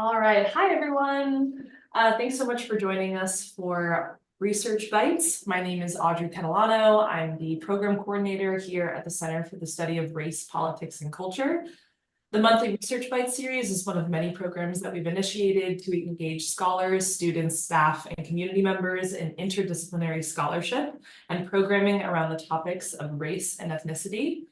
All right. Hi, everyone. Thanks so much for joining us for Research Bites. My name is Audrey Catalano. I'm the program coordinator here at the Center for the Study of Race, Politics, and Culture. The monthly Research Bites series is one of many programs that we've initiated to engage scholars, students, staff, and community members in interdisciplinary scholarship and programming around the topics of race and ethnicity.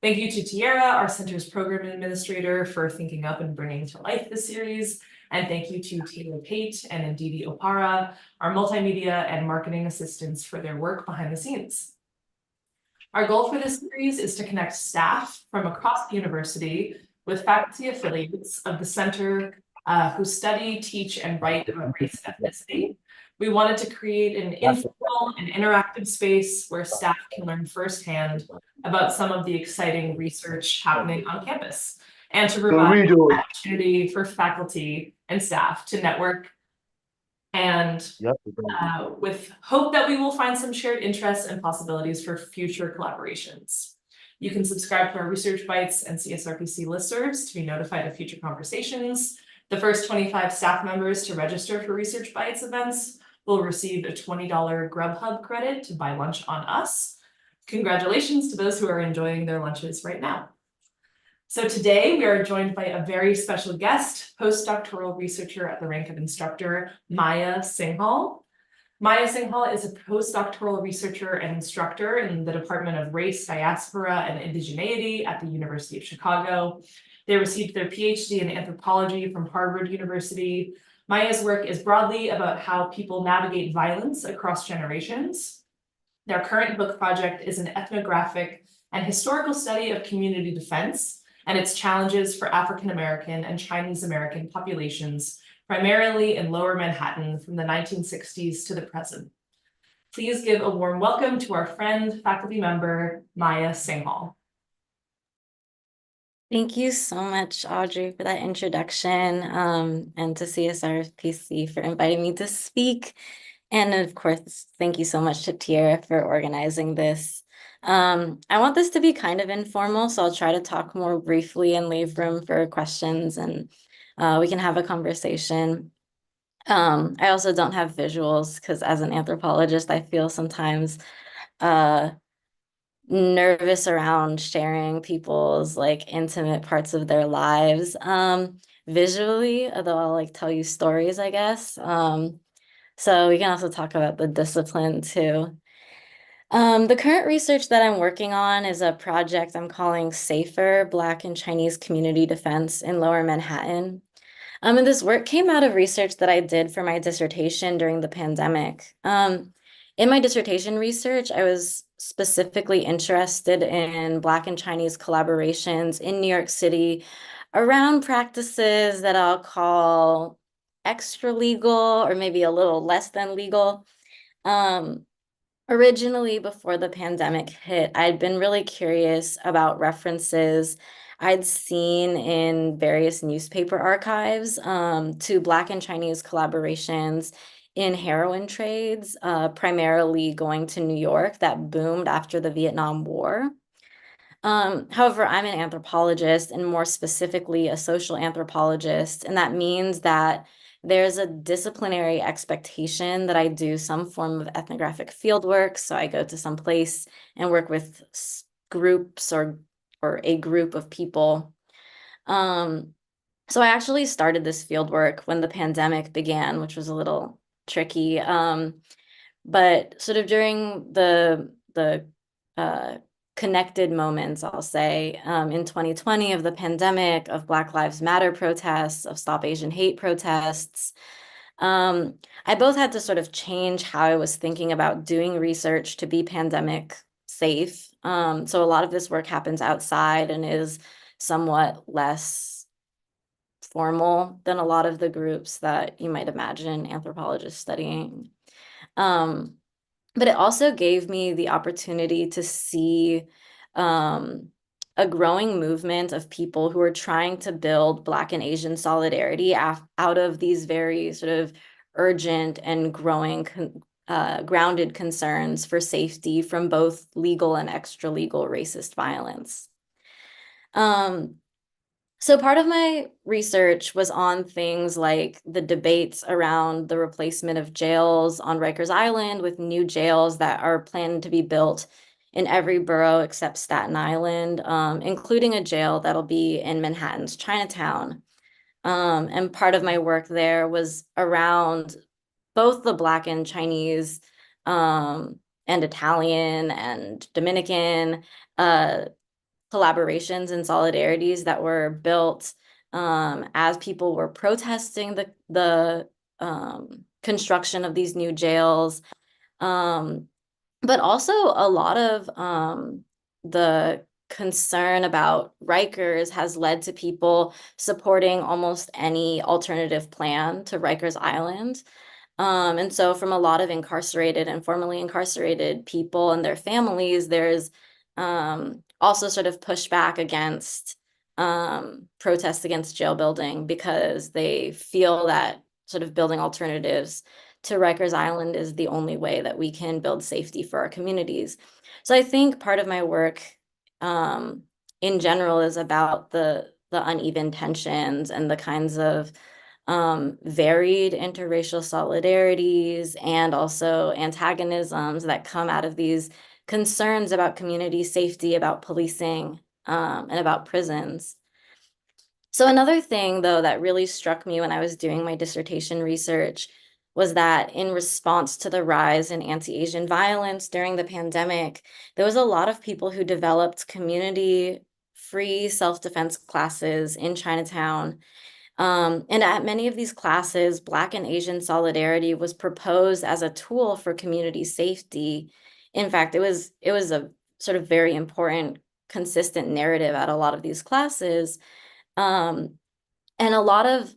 Thank you to Tiara, our center's program administrator, for thinking up and bringing to life this series. And thank you to Taylor Pate and Ndidi Opara, our multimedia and marketing assistants, for their work behind the scenes. Our goal for this series is to connect staff from across the university with faculty affiliates of the center who study, teach, and write about race and ethnicity. We wanted to create an informal and interactive space where staff can learn firsthand about some of the exciting research happening on campus, and to provide an opportunity for faculty and staff to network and with hope that we will find some shared interests and possibilities for future collaborations. You can subscribe to our Research Bites and CSRPC listservs to be notified of future conversations. The first 25 staff members to register for Research Bites events will receive a $20 Grubhub credit to buy lunch on us. Congratulations to those who are enjoying their lunches right now. So today we are joined by a very special guest, postdoctoral researcher at the rank of instructor, Maya Singhal. Maya Singhal is a postdoctoral researcher and instructor in the Department of Race, Diaspora, and Indigeneity at the University of Chicago. They received their PhD in anthropology from Harvard University. Maya's work is broadly about how people navigate violence across generations. Their current book project is an ethnographic and historical study of community defense and its challenges for African American and Chinese American populations, primarily in Lower Manhattan from the 1960s to the present. Please give a warm welcome to our friend, faculty member, Maya Singhal. Thank you so much, Audrey, for that introduction, and to CSRPC for inviting me to speak. And of course, thank you so much to Tiara for organizing this. I want this to be kind of informal, so I'll try to talk more briefly and leave room for questions, and we can have a conversation. I also don't have visuals because as an anthropologist, I feel sometimes nervous around sharing people's like intimate parts of their lives visually, although I'll like tell you stories, I guess. So we can also talk about the discipline too. The current research that I'm working on is a project I'm calling Safer Black and Chinese Community Defense in Lower Manhattan. And this work came out of research that I did for my dissertation during the pandemic. In my dissertation research, I was specifically interested in Black and Chinese collaborations in New York City around practices that I'll call extra legal or maybe a little less than legal. Originally, before the pandemic hit, I'd been really curious about references I'd seen in various newspaper archives to Black and Chinese collaborations in heroin trades, primarily going to New York that boomed after the Vietnam War. However, I'm an anthropologist and more specifically a social anthropologist, and that means that there's a disciplinary expectation that I do some form of ethnographic field work. So I go to some place and work with groups or a group of people. So I actually started this field work when the pandemic began, which was a little tricky. But sort of during the connected moments, I'll say, in 2020 of the pandemic, of Black Lives Matter protests, of Stop Asian Hate protests, I both had to sort of change how I was thinking about doing research to be pandemic safe. So a lot of this work happens outside and is somewhat less formal than a lot of the groups that you might imagine anthropologists studying. But it also gave me the opportunity to see a growing movement of people who are trying to build Black and Asian solidarity out of these very sort of urgent and growing grounded concerns for safety from both legal and extra-legal racist violence. So part of my research was on things like the debates around the replacement of jails on Rikers Island with new jails that are planned to be built in every borough except Staten Island, including a jail that'll be in Manhattan's Chinatown. And part of my work there was around both the Black and Chinese and Italian and Dominican uh, collaborations and solidarities that were built as people were protesting the construction of these new jails. Um, but also a lot of the concern about Rikers has led to people supporting almost any alternative plan to Rikers Island. And so from a lot of incarcerated and formerly incarcerated people and their families, there's also sort of pushback against protests against jail building because they feel that sort of building alternatives to Rikers Island is the only way that we can build safety for our communities. So I think part of my work um, in general is about the uneven tensions and the kinds of varied interracial solidarities and also antagonisms that come out of these concerns about community safety, about policing, and about prisons. So another thing, though, that really struck me when I was doing my dissertation research was that in response to the rise in anti-Asian violence during the pandemic, there was a lot of people who developed community-free self-defense classes in Chinatown, and at many of these classes, Black and Asian solidarity was proposed as a tool for community safety. In fact, it was a sort of very important, consistent narrative at a lot of these classes. Um, and a lot of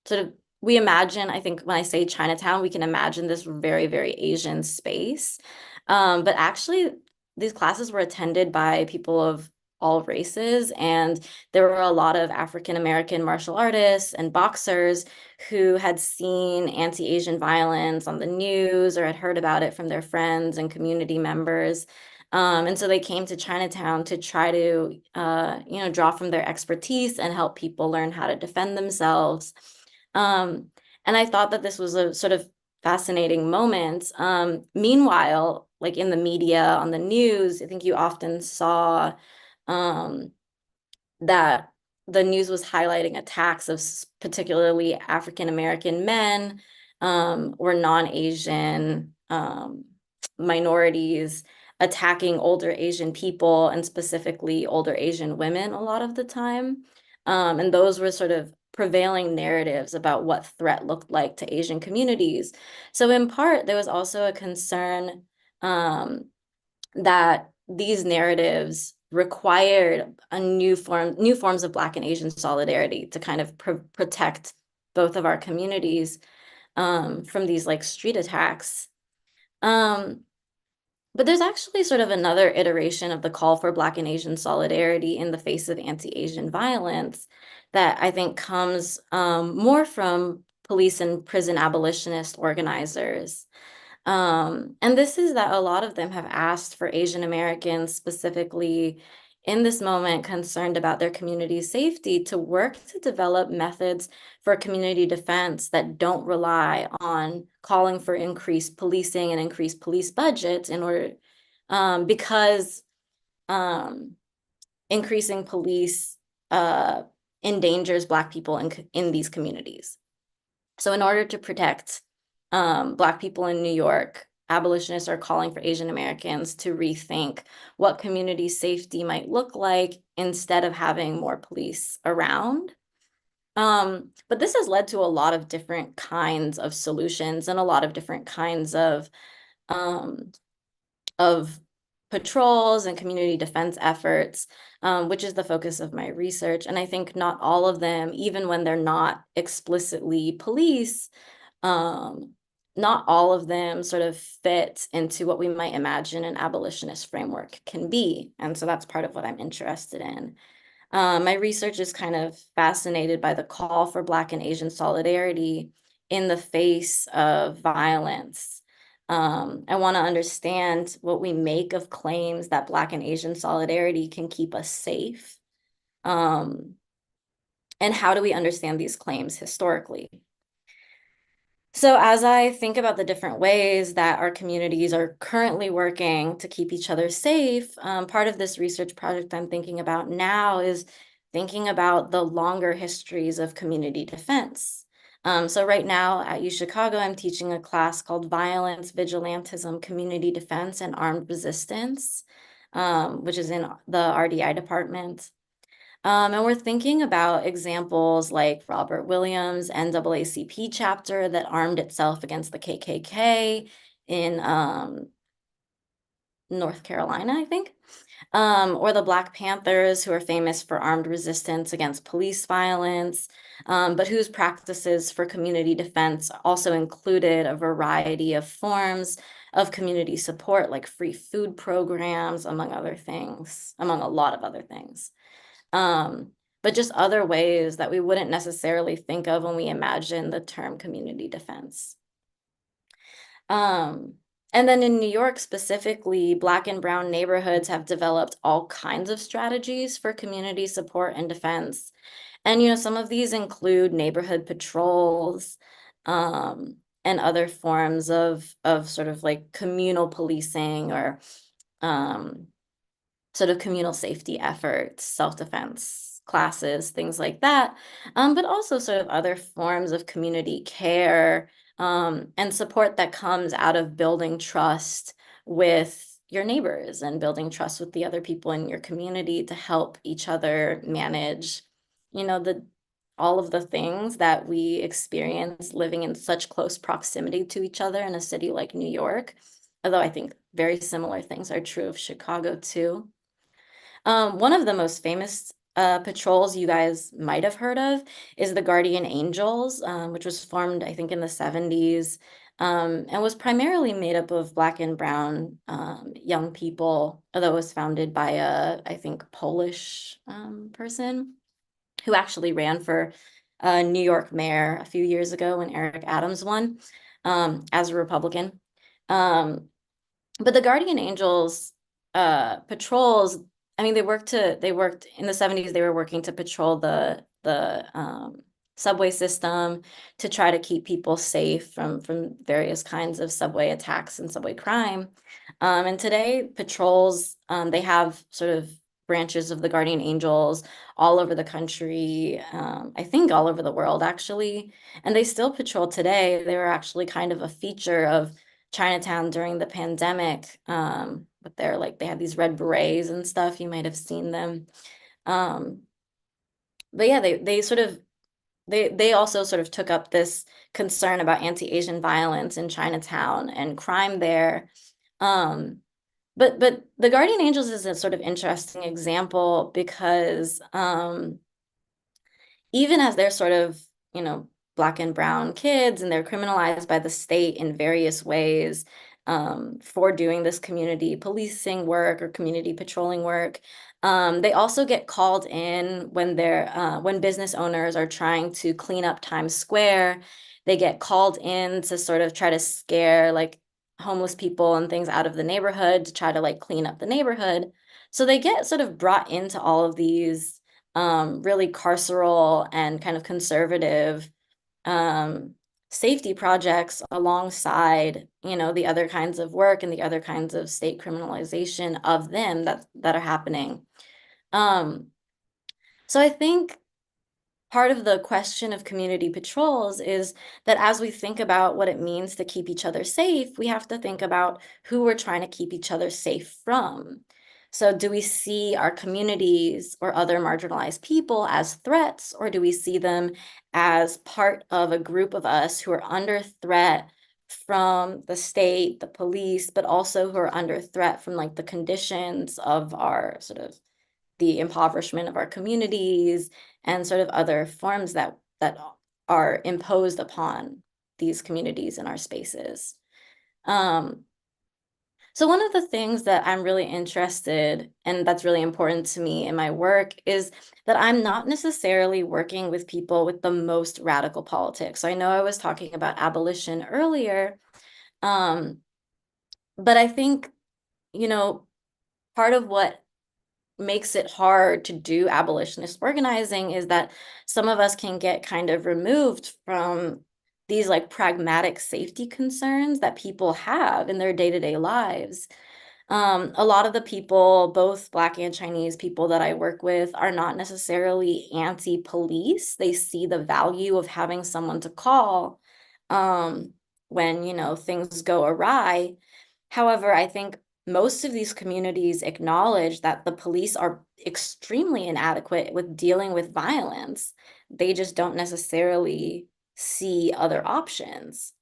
sort of we imagine, I think when I say Chinatown, we can imagine this very, very Asian space. But actually, these classes were attended by people of all races, and there were a lot of African American martial artists and boxers who had seen anti-Asian violence on the news or had heard about it from their friends and community members. And so they came to Chinatown to try to, draw from their expertise and help people learn how to defend themselves. Um, and I thought that this was a sort of fascinating moment. Meanwhile, like in the media, on the news, I think you often saw um, that the news was highlighting attacks of particularly African American men or non-Asian minorities attacking older Asian people and specifically older Asian women a lot of the time. And those were sort of prevailing narratives about what threat looked like to Asian communities. So in part, there was also a concern um, that these narratives required new forms of Black and Asian solidarity to kind of protect both of our communities from these like street attacks. Um, but there's actually sort of another iteration of the call for Black and Asian solidarity in the face of anti-Asian violence that I think comes more from police and prison abolitionist organizers. And this is that a lot of them have asked for Asian Americans specifically in this moment concerned about their community's safety to work to develop methods for community defense that don't rely on calling for increased policing and increased police budgets in order because um, increasing police endangers Black people in these communities. So in order to protect Black people in New York, abolitionists are calling for Asian Americans to rethink what community safety might look like instead of having more police around. But this has led to a lot of different kinds of solutions and a lot of different kinds um, of patrols and community defense efforts, which is the focus of my research. And I think not all of them, even when they're not explicitly police, um, not all of them sort of fit into what we might imagine an abolitionist framework can be. And so that's part of what I'm interested in. My research is kind of fascinated by the call for Black and Asian solidarity in the face of violence. I want to understand what we make of claims that Black and Asian solidarity can keep us safe. Um, And how do we understand these claims historically? So as I think about the different ways that our communities are currently working to keep each other safe, part of this research project I'm thinking about now is thinking about the longer histories of community defense. So right now at UChicago, I'm teaching a class called Violence, Vigilantism, Community Defense, and Armed Resistance, which is in the RDI department. And we're thinking about examples like Robert Williams' NAACP chapter that armed itself against the KKK in North Carolina, I think, or the Black Panthers, who are famous for armed resistance against police violence, but whose practices for community defense also included a variety of forms of community support, like free food programs, among other things, among a lot of other things. But just other ways that we wouldn't necessarily think of when we imagine the term community defense. And then in New York specifically, Black and brown neighborhoods have developed all kinds of strategies for community support and defense. And, some of these include neighborhood patrols, and other forms of sort of like communal policing or sort of communal safety efforts, self-defense classes, things like that, but also sort of other forms of community care and support that comes out of building trust with your neighbors and building trust with the other people in your community to help each other manage, all of the things that we experience living in such close proximity to each other in a city like New York. Although I think very similar things are true of Chicago too. One of the most famous patrols you guys might have heard of is the Guardian Angels, which was formed, I think, in the 70s, and was primarily made up of Black and brown young people, although it was founded by I think, Polish person who actually ran for New York mayor a few years ago when Eric Adams won as a Republican. But the Guardian Angels patrols, I mean, they worked in the 70s, they were working to patrol the subway system to try to keep people safe from various kinds of subway attacks and subway crime. And today, patrols, they have sort of branches of the Guardian Angels all over the country, I think all over the world, actually. And they still patrol today. They were actually kind of a feature of Chinatown during the pandemic, but they had these red berets and stuff. You might have seen them. But yeah, they also sort of took up this concern about anti-Asian violence in Chinatown and crime there. But the Guardian Angels is a sort of interesting example because even as they're sort of, Black and brown kids, and they're criminalized by the state in various ways for doing this community policing work or community patrolling work. They also get called in when business owners are trying to clean up Times Square. They get called in to sort of try to scare like homeless people and things out of the neighborhood to try to like clean up the neighborhood. So they get sort of brought into all of these really carceral and kind of conservative safety projects alongside, the other kinds of work and the other kinds of state criminalization of them that are happening. So I think part of the question of community patrols is that as we think about what it means to keep each other safe, we have to think about who we're trying to keep each other safe from. So do we see our communities or other marginalized people as threats, or do we see them as part of a group of us who are under threat from the state, the police, but also who are under threat from like the conditions of our sort of the impoverishment of our communities and sort of other forms that are imposed upon these communities in our spaces. So one of the things that I'm really interested and that's really important to me in my work is that I'm not necessarily working with people with the most radical politics. So I know I was talking about abolition earlier, but I think, part of what makes it hard to do abolitionist organizing is that some of us can get kind of removed from these like pragmatic safety concerns that people have in their day-to-day lives. A lot of the people, both Black and Chinese people that I work with, are not necessarily anti-police. They see the value of having someone to call um, when, things go awry. However, I think most of these communities acknowledge that the police are extremely inadequate with dealing with violence. They just don't necessarily see other options.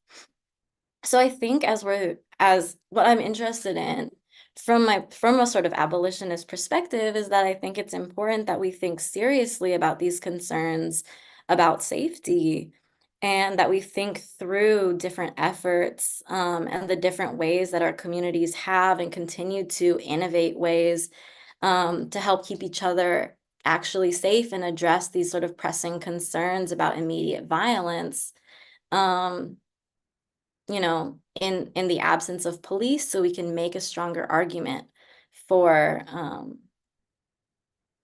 So I think as what I'm interested in from a sort of abolitionist perspective is that I think it's important that we think seriously about these concerns about safety and that we think through different efforts and the different ways that our communities have and continue to innovate ways to help keep each other actually safe and address these sort of pressing concerns about immediate violence. Um, in the absence of police, so we can make a stronger argument for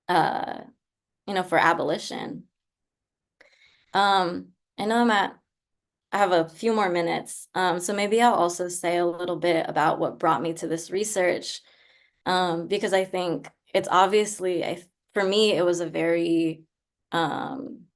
uh for abolition. I know I have a few more minutes, so maybe I'll also say a little bit about what brought me to this research, because I think it's obviously, for me, it was a very um,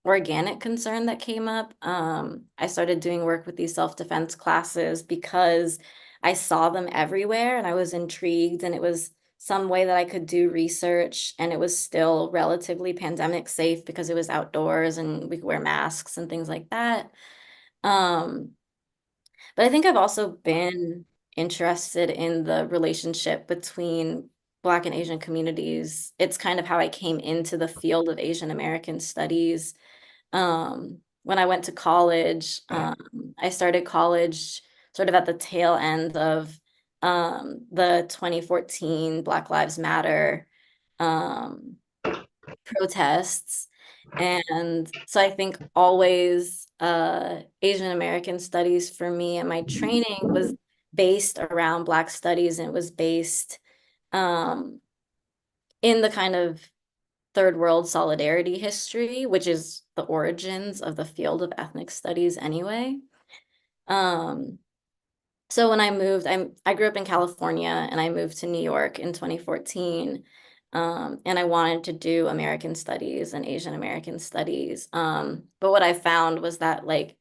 organic concern that came up. I started doing work with these self-defense classes because I saw them everywhere and I was intrigued, and it was some way that I could do research and it was still relatively pandemic safe because it was outdoors and we could wear masks and things like that. Um, but I think I've also been interested in the relationship between Black and Asian communities. It's kind of how I came into the field of Asian American studies. When I went to college, I started college sort of at the tail end of the 2014 Black Lives Matter um, protests. And so I think always Asian American studies for me and my training was based around Black studies, and it was based um, in the kind of third world solidarity history, which is the origins of the field of ethnic studies anyway. Um, so when I grew up in California and I moved to New York in 2014. And I wanted to do American studies and Asian American studies. But what I found was that like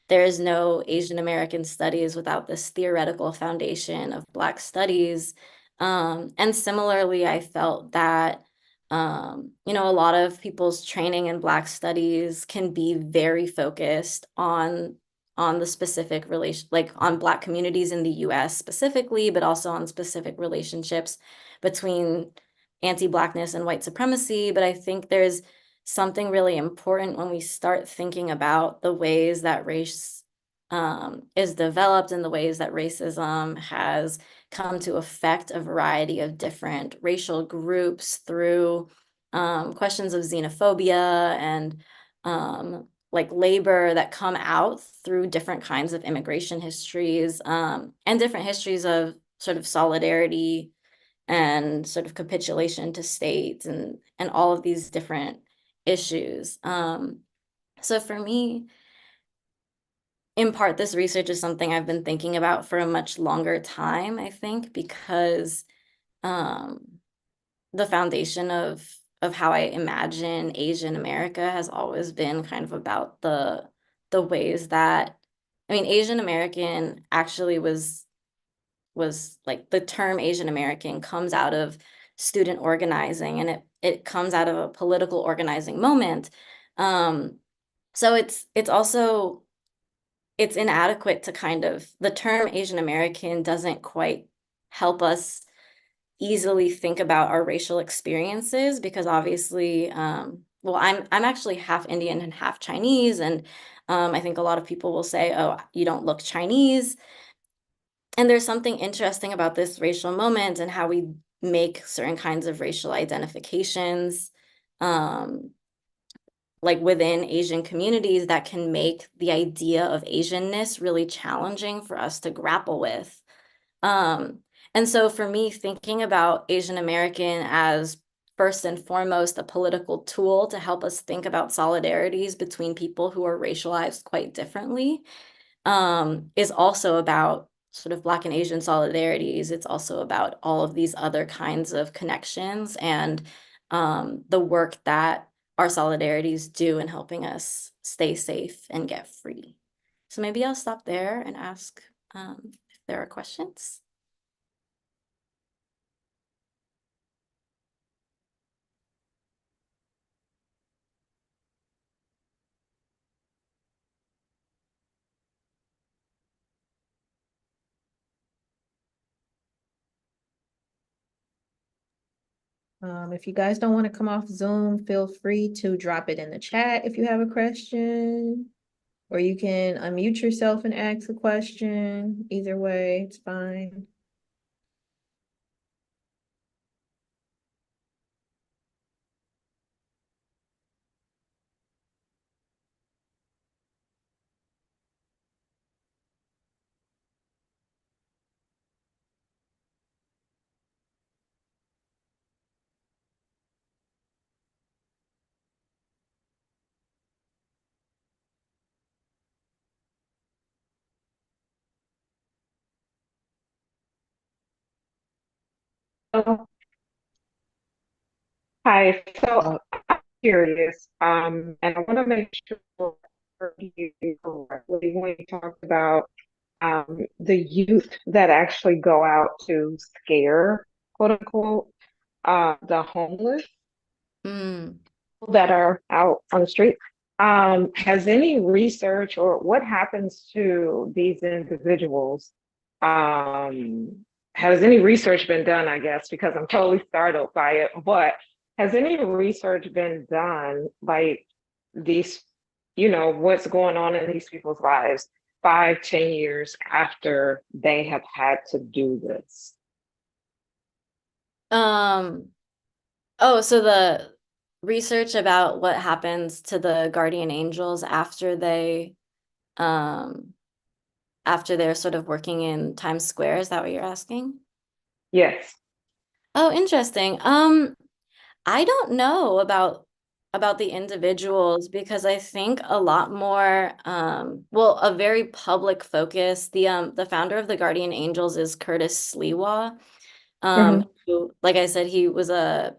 there is no Asian American studies without this theoretical foundation of Black studies. And similarly, I felt that a lot of people's training in Black studies can be very focused on the specific relation, like on Black communities in the US specifically, but also on specific relationships between anti-Blackness and white supremacy. But I think there's something really important when we start thinking about the ways that race is developed and the ways that racism has come to affect a variety of different racial groups through questions of xenophobia and like labor that come out through different kinds of immigration histories and different histories of sort of solidarity and sort of capitulation to state and all of these different issues. So for me, in part, this research is something I've been thinking about for a much longer time, I think, because um, the foundation of how I imagine Asian America has always been kind of about the ways that, I mean, Asian American actually was like the term Asian American comes out of student organizing, and it comes out of a political organizing moment. Um, so it's also it's inadequate to kind of the term Asian American doesn't quite help us easily think about our racial experiences because obviously well I'm actually half Indian and half Chinese, and I think a lot of people will say, oh, you don't look Chinese. And there's something interesting about this racial moment and how we make certain kinds of racial identifications um, like within Asian communities that can make the idea of Asianness really challenging for us to grapple with. Um, and so for me, thinking about Asian American as first and foremost a political tool to help us think about solidarities between people who are racialized quite differently, is also about sort of Black and Asian solidarities. It's also about all of these other kinds of connections and the work that our solidarities do in helping us stay safe and get free. So maybe I'll stop there and ask if there are questions. If you guys don't want to come off Zoom, feel free to drop it in the chat if you have a question. Or you can unmute yourself and ask a question. Either way, it's fine. Oh, hi. So I'm curious, and I want to make sure I heard you correctly when you talked about the youth that actually go out to scare, quote unquote, the homeless Mm. that are out on the street. Has any research or what happens to these individuals? Um, has any research been done, I guess, because I'm totally startled by it, but has any research been done like these, what's going on in these people's lives 5, 10 years after they have had to do this? Um, oh, so the research about what happens to the guardian angels um after they're sort of working in Times Square, is that what you're asking? Yes. Oh, interesting. I don't know about the individuals because I think a lot more well, a very public focus. The founder of the Guardian Angels is Curtis Sliwa. Mhm. Who, like I said, he was a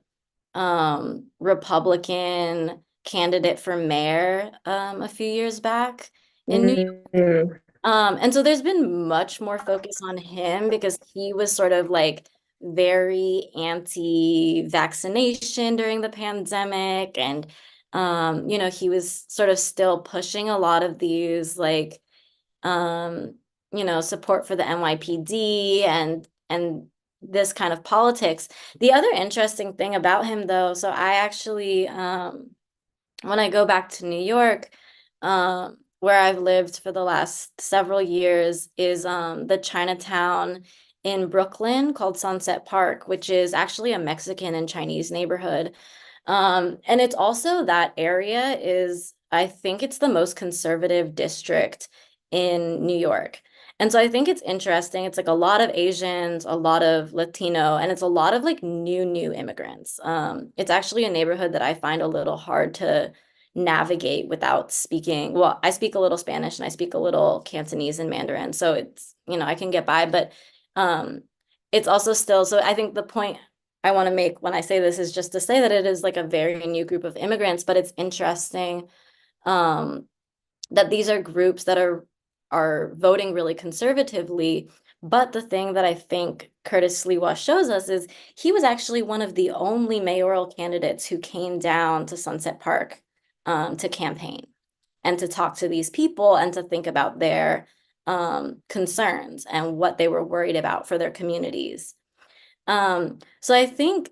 Republican candidate for mayor a few years back in New Mhm. And so there's been much more focus on him because he was sort of like very anti-vaccination during the pandemic. And, he was sort of still pushing a lot of these like, um, support for the NYPD and this kind of politics. The other interesting thing about him, though, so I actually, when I go back to New York, where I've lived for the last several years, is the Chinatown in Brooklyn called Sunset Park, which is actually a Mexican and Chinese neighborhood. And it's also that area is, I think it's the most conservative district in New York. And so I think it's interesting. It's like a lot of Asians, a lot of Latino, and it's a lot of like new immigrants. It's actually a neighborhood that I find a little hard to navigate without speaking. Well, I speak a little Spanish and I speak a little Cantonese and Mandarin, so it's, I can get by, but um, it's also still, so I think the point I want to make when I say this is just to say that it is like a very new group of immigrants, but it's interesting um, that these are groups that are voting really conservatively. But the thing that I think Curtis Sliwa shows us is he was actually one of the only mayoral candidates who came down to Sunset Park to campaign and to talk to these people and to think about their concerns and what they were worried about for their communities. So I think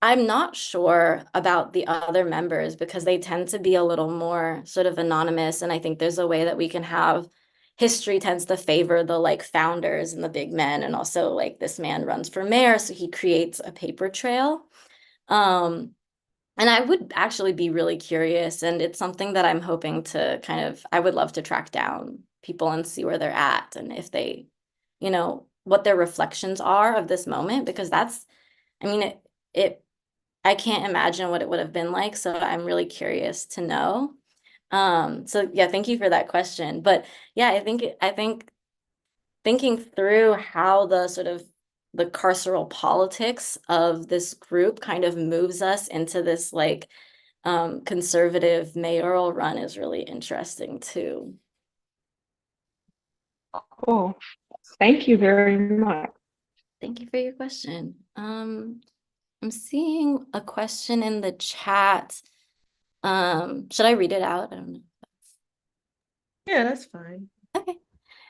I'm not sure about the other members because they tend to be a little more sort of anonymous. And I think there's a way that we can have history tends to favor the like founders and the big men. And also like this man runs for mayor, so he creates a paper trail. Um, and I would actually be really curious. And it's something that I'm hoping to I would love to track down people and see where they're at and if they, what their reflections are of this moment, because I mean, it I can't imagine what it would have been like, so I'm really curious to know. So yeah, thank you for that question. But yeah, I think thinking through how the sort of the carceral politics of this group kind of moves us into this like conservative mayoral run is really interesting too. Cool. Thank you very much. Thank you for your question. I'm seeing a question in the chat. Should I read it out? I don't know. Yeah, that's fine. Okay.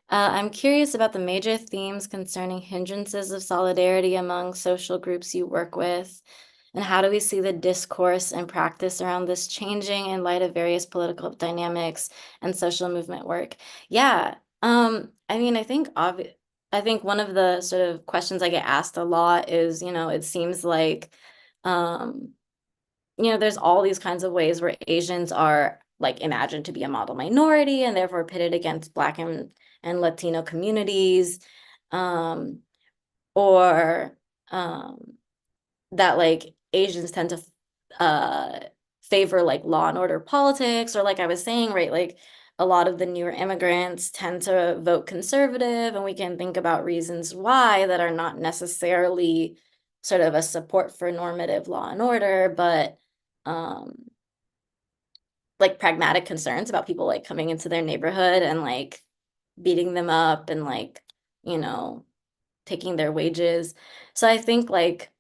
I'm curious about the major themes concerning hindrances of solidarity among social groups you work with, and how do we see the discourse and practice around this changing in light of various political dynamics and social movement work? Yeah, I mean, I think one of the sort of questions I get asked a lot is, it seems like, um, there's all these kinds of ways where Asians are like imagined to be a model minority and therefore pitted against Black and Latino communities, um, or that like Asians tend to favor like law and order politics, or like I was saying, right, like a lot of the newer immigrants tend to vote conservative, and we can think about reasons why that are not necessarily sort of a support for normative law and order, but um like pragmatic concerns about people like coming into their neighborhood and like beating them up and like, you know, taking their wages. So I think like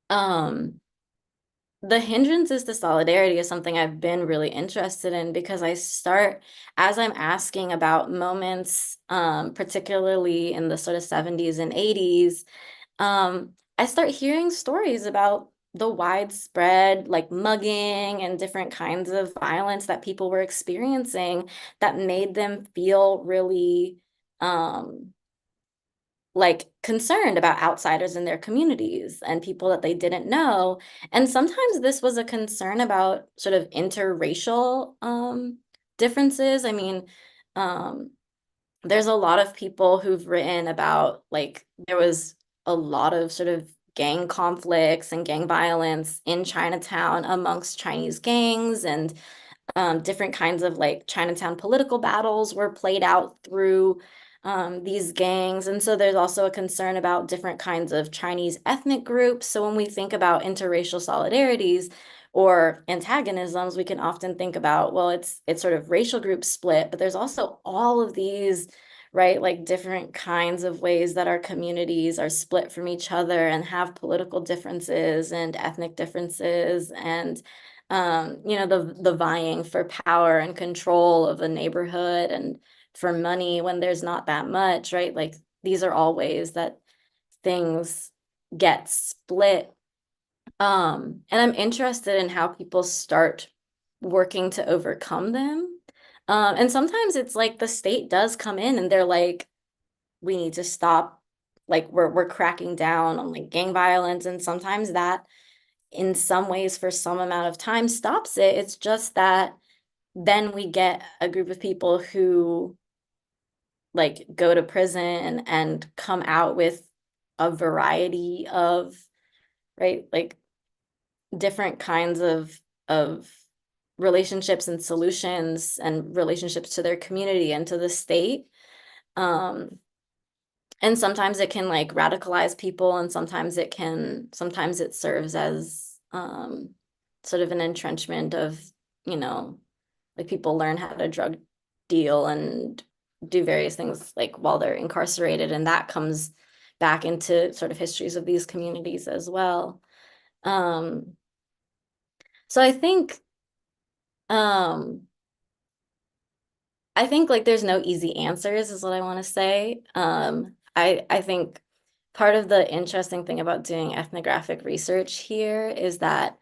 the hindrances to solidarity is something I've been really interested in, because I start as I'm asking about moments, particularly in the sort of 70s and 80s, I start hearing stories about the widespread like mugging and different kinds of violence that people were experiencing that made them feel really like concerned about outsiders in their communities and people that they didn't know. And sometimes this was a concern about sort of interracial differences. I mean, um, there's a lot of people who've written about like there was a lot of sort of gang conflicts and gang violence in Chinatown amongst Chinese gangs, and different kinds of like Chinatown political battles were played out through these gangs. And so there's also a concern about different kinds of Chinese ethnic groups. So when we think about interracial solidarities or antagonisms, we can often think about, well, it's sort of racial group split, but there's also all of these, right, like different kinds of ways that our communities are split from each other and have political differences and ethnic differences, and the vying for power and control of a neighborhood and for money when there's not that much, right? Like these are all ways that things get split. And I'm interested in how people start working to overcome them. And sometimes it's like the state does come in and they're like, we need to stop, like we're cracking down on like gang violence. And sometimes that in some ways for some amount of time stops it. It's just that then we get a group of people who like go to prison and come out with a variety of, right, like different kinds of relationships and solutions and relationships to their community and to the state. And sometimes it can like radicalize people, and sometimes it serves as sort of an entrenchment of, like people learn how to drug deal and do various things like while they're incarcerated, and that comes back into sort of histories of these communities as well. So I think like there's no easy answers is what I want to say. I think part of the interesting thing about doing ethnographic research here is that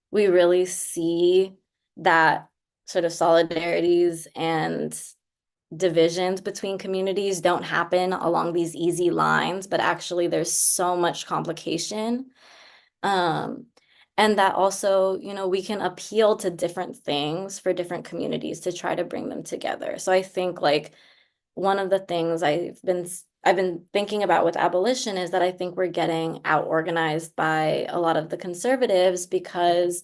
we really see that sort of solidarities and divisions between communities don't happen along these easy lines, but actually there's so much complication. Um, and that also, we can appeal to different things for different communities to try to bring them together. So I think like one of the things I've been I've been thinking about with abolition is that I think we're getting out organized by a lot of the conservatives because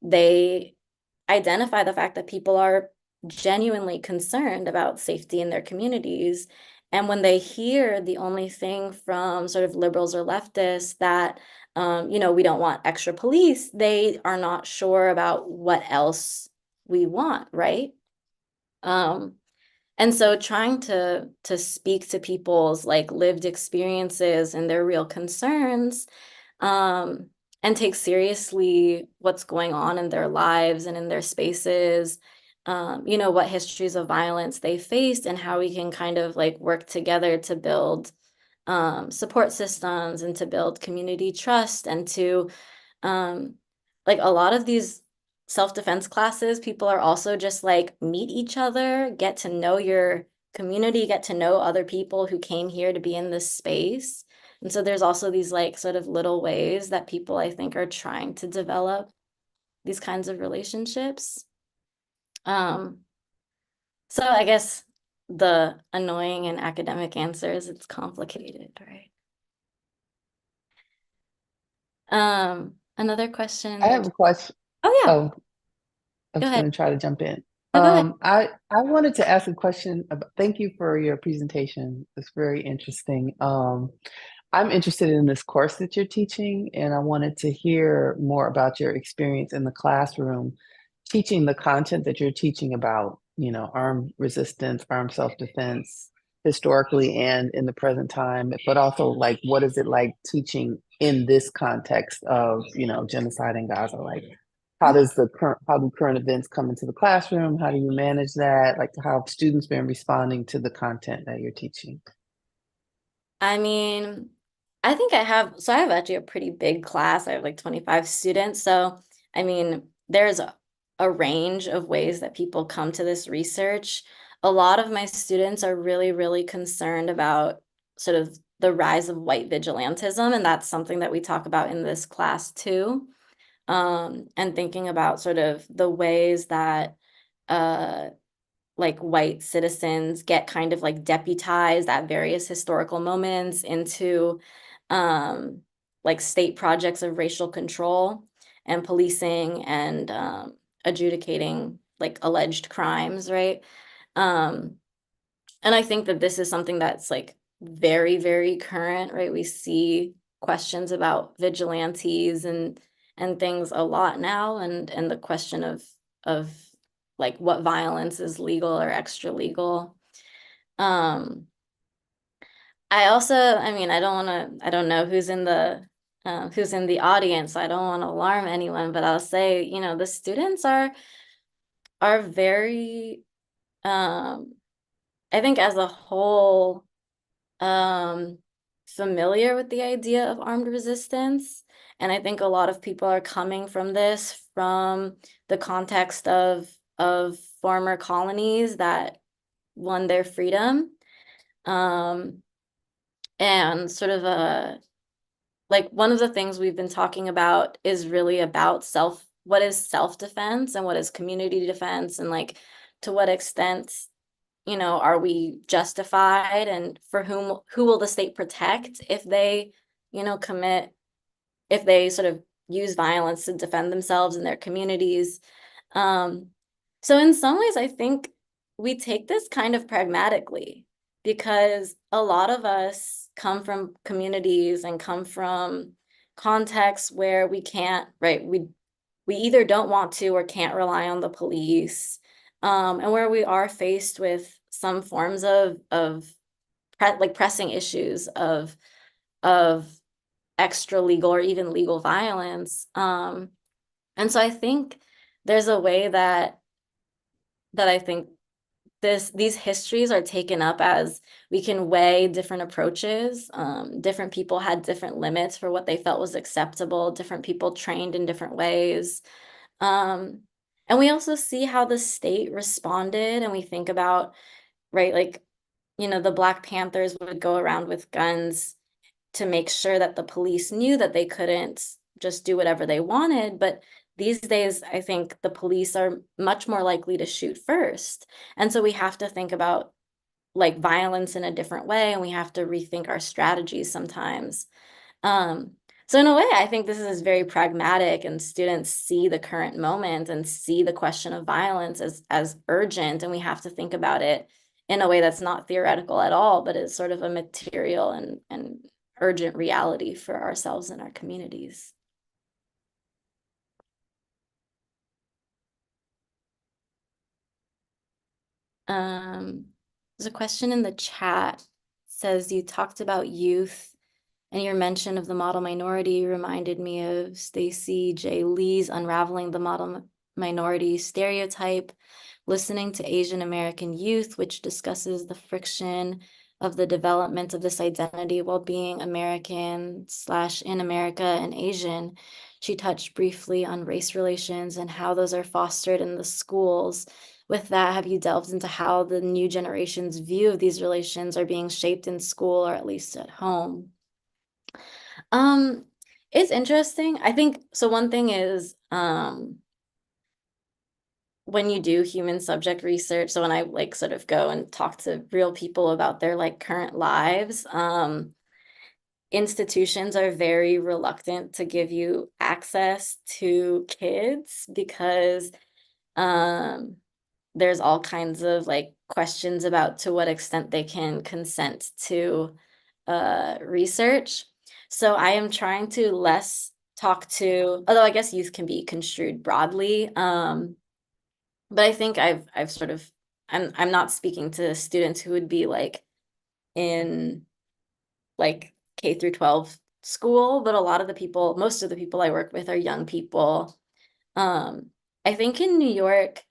they identify the fact that people are genuinely concerned about safety in their communities. And when they hear the only thing from sort of liberals or leftists that, we don't want extra police, they are not sure about what else we want, right? And so trying to speak to people's like lived experiences and their real concerns, um, and take seriously what's going on in their lives and in their spaces, what histories of violence they faced and how we can kind of like work together to build support systems and to build community trust and to um, like a lot of these self-defense classes, people are also just like meet each other, get to know your community, get to know other people who came here to be in this space. And so there's also these like sort of little ways that people I think are trying to develop these kinds of relationships. Um, so I guess the annoying and academic answer is it's complicated, right? Another question. I have a question. Oh yeah, Oh, I go was ahead. going to try to jump in. No, go ahead. I wanted to ask a question about, thank you for your presentation. It's very interesting. I'm interested in this course that you're teaching, and I wanted to hear more about your experience in the classroom teaching the content that you're teaching about, armed resistance, armed self-defense, historically and in the present time, but also like what is it like teaching in this context of, genocide in Gaza? Like how do current events come into the classroom? How do you manage that? Like how have students been responding to the content that you're teaching? I mean, I have actually a pretty big class. I have like 25 students. So, I mean, there's a range of ways that people come to this research. A lot of my students are really, really concerned about sort of the rise of white vigilantism, and that's something that we talk about in this class too. And thinking about sort of the ways that uh like white citizens get kind of like deputized at various historical moments into um like state projects of racial control and policing and adjudicating like alleged crimes, right? Um and I think that this is something that's like very, very current, right? We see questions about vigilantes and things a lot now, and the question of like what violence is legal or extra legal. Um, I also, I mean, I don't know who's in the audience. So I don't want to alarm anyone, but I'll say, the students are very, I think as a whole, um, familiar with the idea of armed resistance. And I think a lot of people are coming from this from the context of former colonies that won their freedom. Um, and sort of like one of the things we've been talking about is really about what is self-defense and what is community defense, and like to what extent are we justified, and for who will the state protect if they, if they sort of use violence to defend themselves and their communities. Um, so in some ways, I think we take this kind of pragmatically because a lot of us come from communities and come from contexts where we can't, right? We either don't want to or can't rely on the police, and where we are faced with some forms of like pressing issues of extra legal or even legal violence. And so I think there's a way that I think these histories are taken up as we can weigh different approaches. Different people had different limits for what they felt was acceptable. Different people trained in different ways. Um, and we also see how the state responded, and we think about, right, like, the Black Panthers would go around with guns to make sure that the police knew that they couldn't just do whatever they wanted. But these days, I think the police are much more likely to shoot first. And so we have to think about like violence in a different way, and we have to rethink our strategies sometimes. So in a way, I think this is very pragmatic, and students see the current moment and see the question of violence as urgent, and we have to think about it in a way that's not theoretical at all, but is sort of a material and urgent reality for ourselves and our communities. There's a question in the chat. It says you talked about youth, and your mention of the model minority reminded me of Stacey J. Lee's Unraveling the Model Minority Stereotype, listening to Asian American youth, which discusses the friction of the development of this identity while being American/in America and Asian. She touched briefly on race relations and how those are fostered in the schools. With that, have you delved into how the new generation's view of these relations are being shaped in school, or at least at home? It's interesting. I think so. One thing is, when you do human subject research, so when I like sort of go and talk to real people about their like current lives, institutions are very reluctant to give you access to kids because there's all kinds of like questions about to what extent they can consent to research. So I am trying to less talk to, although I guess youth can be construed broadly. But I think I've sort of, I'm not speaking to students who would be like in like K through 12 school, but a lot of the people, most of the people I work with are young people. I think in New York,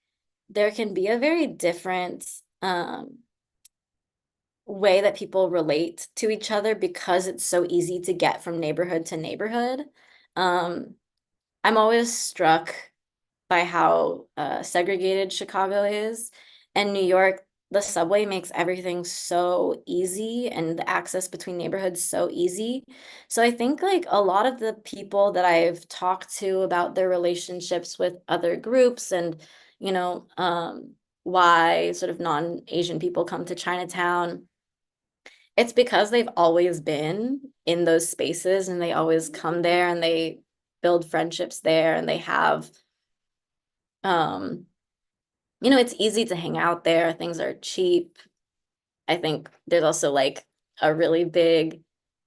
there can be a very different way that people relate to each other because it's so easy to get from neighborhood to neighborhood. I'm always struck by how segregated Chicago is. And New York, the subway makes everything so easy and the access between neighborhoods so easy. So I think like a lot of the people that I've talked to about their relationships with other groups and, you know, why sort of non-Asian people come to Chinatown, it's because they've always been in those spaces and they always come there and they build friendships there and they have you know, it's easy to hang out there. Things are cheap. I think there's also like a really big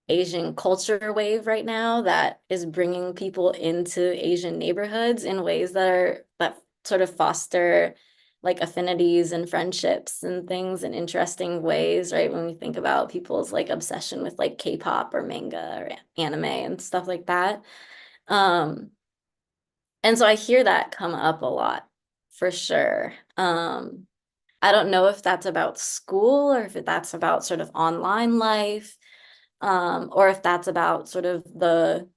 Asian culture wave right now that is bringing people into Asian neighborhoods in ways that sort of foster like affinities and friendships and things in interesting ways, right? When we think about people's like obsession with like K-pop or manga or anime and stuff like that. And so I hear that come up a lot for sure. I don't know if that's about school or if that's about sort of online life, or if that's about sort of the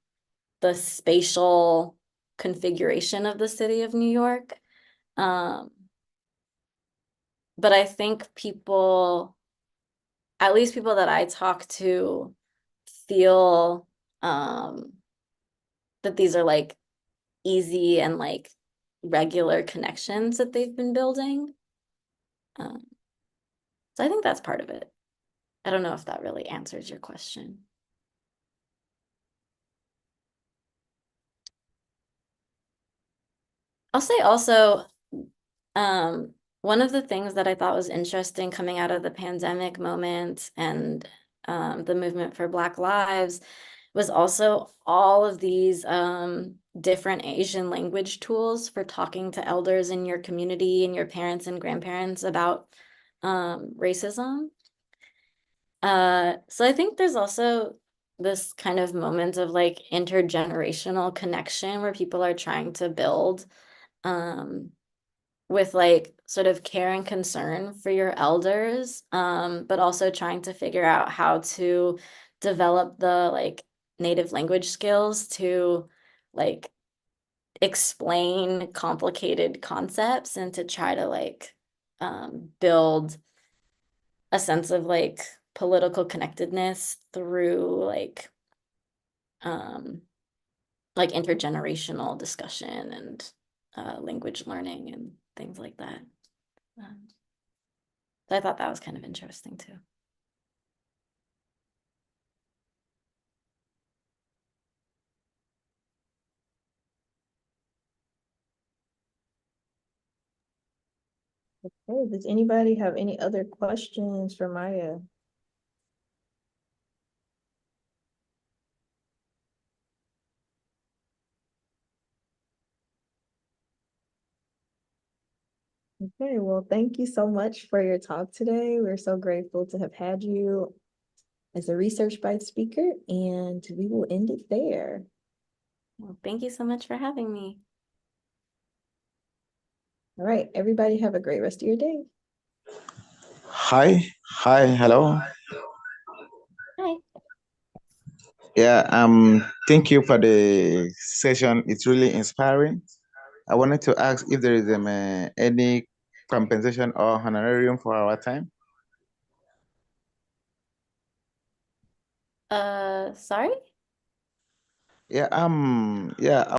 spatial configuration of the city of New York. But I think people, at least people that I talk to, feel that these are like easy and like regular connections that they've been building. So I think that's part of it. I don't know if that really answers your question. I'll say also, one of the things that I thought was interesting coming out of the pandemic moment and the movement for Black Lives was also all of these different Asian language tools for talking to elders in your community and your parents and grandparents about racism. So I think there's also this kind of moment of like intergenerational connection where people are trying to build with like sort of care and concern for your elders, but also trying to figure out how to develop the like native language skills to like explain complicated concepts and to try to like build a sense of like political connectedness through like intergenerational discussion and language learning and things like that. So I thought that was kind of interesting too. Okay, does anybody have any other questions for Maya? Okay, well, thank you so much for your talk today. We're so grateful to have had you as a Research Bites speaker, and we will end it there. Well, thank you so much for having me. All right, everybody have a great rest of your day. Hi, hello. Hi. Yeah, thank you for the session. It's really inspiring. I wanted to ask if there is any compensation or honorarium for our time. Sorry? Yeah,